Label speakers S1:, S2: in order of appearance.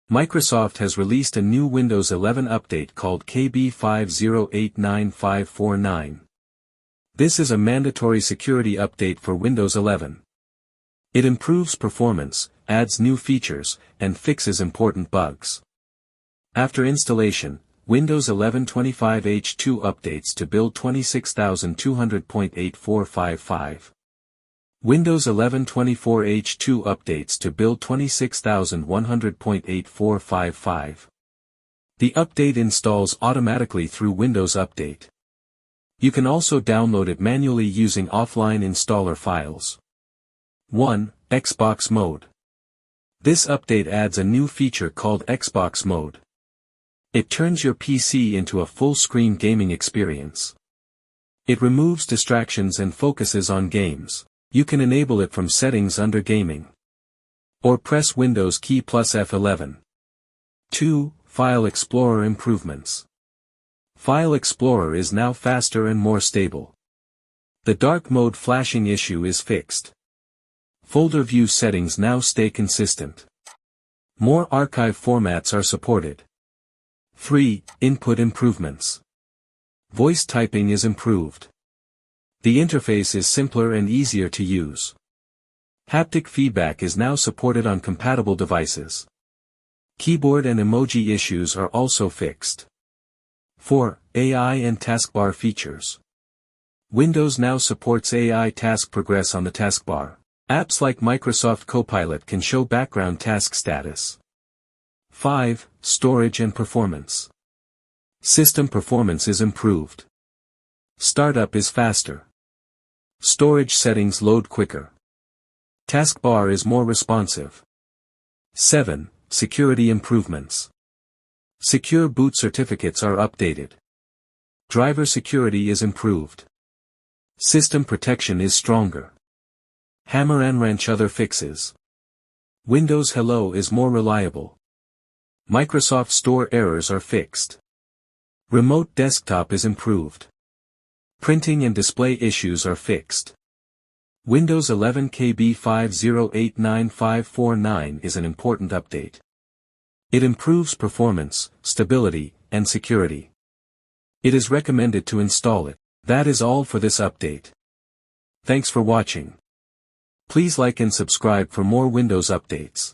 S1: Microsoft has released a new Windows 11 update called KB5089549. This is a mandatory security update for Windows 11. It improves performance, adds new features, and fixes important bugs. After installation, Windows 11 25H2 updates to build 26200.8455. Windows 11 24H2 updates to build 26100.8455. The update installs automatically through Windows Update. You can also download it manually using offline installer files. 1. Xbox Mode. This update adds a new feature called Xbox Mode. It turns your PC into a full-screen gaming experience. It removes distractions and focuses on games. You can enable it from Settings under Gaming. Or press Windows key plus F11. 2. File Explorer Improvements. File Explorer is now faster and more stable. The dark mode flashing issue is fixed. Folder view settings now stay consistent. More archive formats are supported. 3. Input improvements. Voice typing is improved. The interface is simpler and easier to use. Haptic feedback is now supported on compatible devices. Keyboard and emoji issues are also fixed. 4. AI and taskbar features. Windows now supports AI task progress on the taskbar. Apps like Microsoft Copilot can show background task status. 5. Storage and performance. System performance is improved. Startup is faster. Storage settings load quicker. Taskbar is more responsive. 7. Security improvements. Secure boot certificates are updated. Driver security is improved. System protection is stronger. Hammer and wrench other fixes. Windows Hello is more reliable. Microsoft Store errors are fixed. Remote desktop is improved. Printing and display issues are fixed. Windows 11 KB5089549 is an important update. It improves performance, stability, and security. It is recommended to install it. That is all for this update. Thanks for watching. Please like and subscribe for more Windows updates.